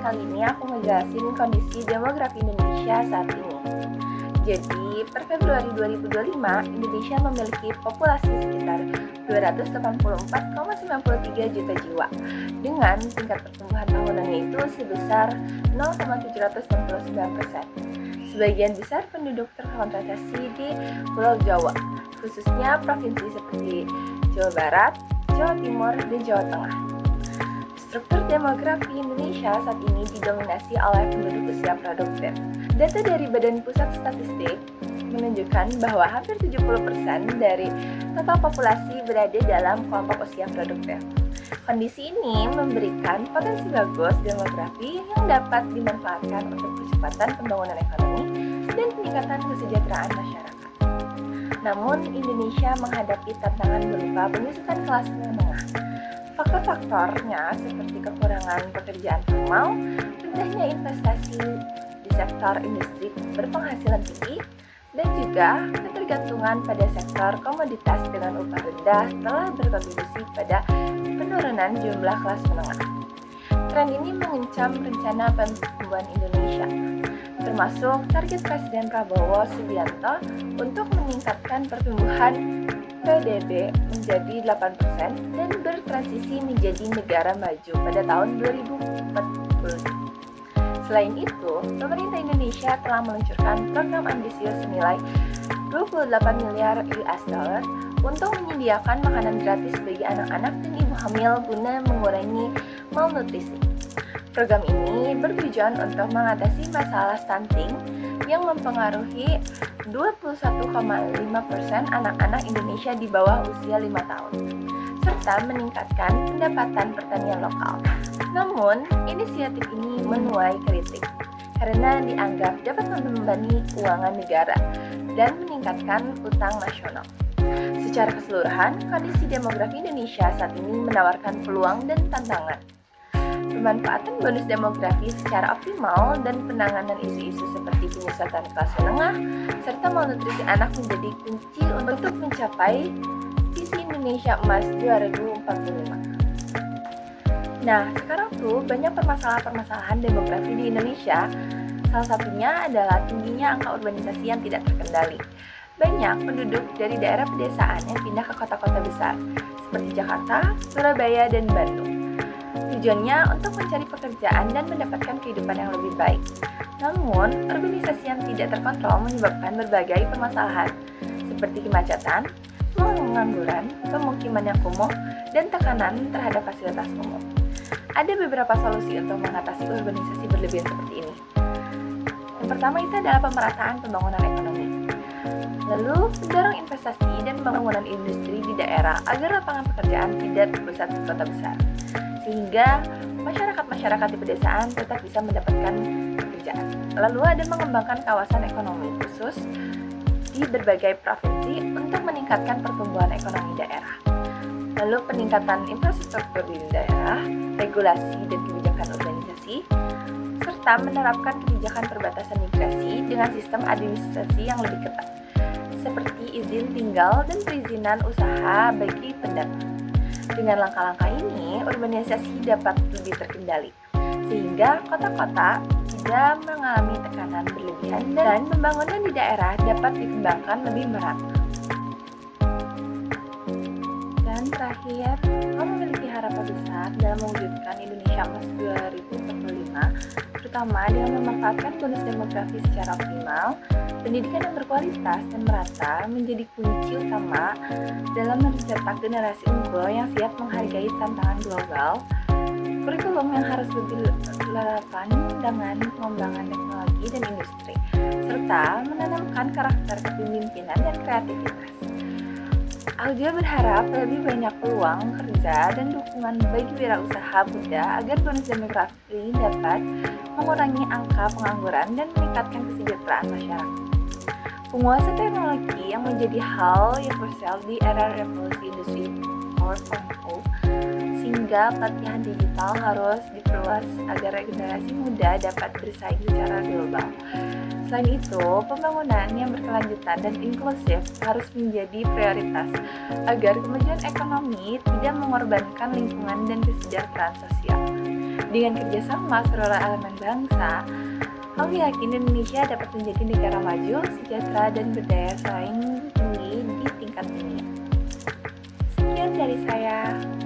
Kali ini aku ngejelasin kondisi demografi Indonesia saat ini. Jadi, per Februari 2025, Indonesia memiliki populasi sekitar 284,93 juta jiwa dengan tingkat pertumbuhan tahunannya itu sebesar 0,769%. Sebagian besar penduduk terkonsentrasi di Pulau Jawa, khususnya provinsi seperti Jawa Barat, Jawa Timur, dan Jawa Tengah. Struktur demografi Indonesia saat ini didominasi oleh penduduk usia produktif. Data dari Badan Pusat Statistik menunjukkan bahwa hampir 70% dari total populasi berada dalam kelompok usia produktif. Kondisi ini memberikan potensi bagus demografi yang dapat dimanfaatkan untuk percepatan pembangunan ekonomi dan peningkatan kesejahteraan masyarakat. Namun, Indonesia menghadapi tantangan berupa penyusutan kelas menengah. Faktor-faktornya seperti kekurangan pekerjaan formal, rendahnya investasi di sektor industri berpenghasilan tinggi, dan juga ketergantungan pada sektor komoditas dengan upah rendah telah berkontribusi pada penurunan jumlah kelas menengah. Tren ini mengancam rencana pertumbuhan Indonesia, termasuk target Presiden Prabowo Subianto untuk meningkatkan pertumbuhan PDB menjadi 8% dan bertransisi menjadi negara maju pada tahun 2040. Selain itu, pemerintah Indonesia telah meluncurkan program ambisius senilai 28 miliar US dollar untuk menyediakan makanan gratis bagi anak-anak dan ibu hamil guna mengurangi malnutrisi. Program ini bertujuan untuk mengatasi masalah stunting yang mempengaruhi 21,5% anak-anak Indonesia di bawah usia 5 tahun, serta meningkatkan pendapatan pertanian lokal. Namun, inisiatif ini menuai kritik karena dianggap dapat membebani keuangan negara dan meningkatkan utang nasional. Secara keseluruhan, kondisi demografi Indonesia saat ini menawarkan peluang dan tantangan. Pemanfaatan bonus demografi secara optimal dan penanganan isu-isu seperti penyusutan kelas menengah serta malnutrisi anak menjadi kunci untuk mencapai visi Indonesia Emas 2045. Nah, sekarang tuh banyak permasalahan demografi di Indonesia. Salah satunya adalah tingginya angka urbanisasi yang tidak terkendali. Banyak penduduk dari daerah pedesaan yang pindah ke kota-kota besar seperti Jakarta, Surabaya, dan Bandung. Tujuannya untuk mencari pekerjaan dan mendapatkan kehidupan yang lebih baik. Namun, urbanisasi yang tidak terkontrol menyebabkan berbagai permasalahan seperti kemacetan, pengangguran, pemukiman yang kumuh, dan tekanan terhadap fasilitas umum. Ada beberapa solusi untuk mengatasi urbanisasi berlebihan seperti ini. Yang pertama itu adalah pemerataan pembangunan ekonomi. Lalu, mendorong investasi dan pembangunan industri di daerah agar lapangan pekerjaan tidak terpusat di kota besar, sehingga masyarakat-masyarakat di pedesaan tetap bisa mendapatkan pekerjaan. Lalu ada mengembangkan kawasan ekonomi khusus di berbagai provinsi untuk meningkatkan pertumbuhan ekonomi daerah. Lalu peningkatan infrastruktur di daerah, regulasi dan kebijakan urbanisasi, serta menerapkan kebijakan perbatasan migrasi dengan sistem administrasi yang lebih ketat, seperti izin tinggal dan perizinan usaha bagi pendatang. Dengan langkah-langkah ini, urbanisasi dapat lebih terkendali, sehingga kota-kota tidak mengalami tekanan berlebihan dan pembangunan di daerah dapat dikembangkan lebih merata. Dan terakhir, kamu memiliki harapan besar dalam mewujudkan Indonesia Emas 2045, terutama dengan memanfaatkan bonus demografi secara optimal. Pendidikan yang berkualitas dan merata menjadi kunci utama dalam mencetak generasi unggul yang siap menghargai tantangan global. Kurikulum yang harus lebih relevan dengan pengembangan teknologi dan industri, serta menanamkan karakter kepemimpinan dan kreativitas. Aku juga berharap lebih banyak peluang kerja dan dukungan bagi wirausaha muda agar bonus demografi dapat mengurangi angka pengangguran dan meningkatkan kesejahteraan masyarakat. Penguasa teknologi yang menjadi hal yang krusial di era revolusi industri 4.0, sehingga pelatihan digital harus diperluas agar generasi muda dapat bersaing secara global. Selain itu, pembangunan yang berkelanjutan dan inklusif harus menjadi prioritas agar kemajuan ekonomi tidak mengorbankan lingkungan dan kesejahteraan sosial. Dengan kerjasama seluruh elemen bangsa, aku yakin Indonesia dapat menjadi negara maju, sejahtera, dan berdaya saing tinggi di tingkat dunia. Sekian dari saya.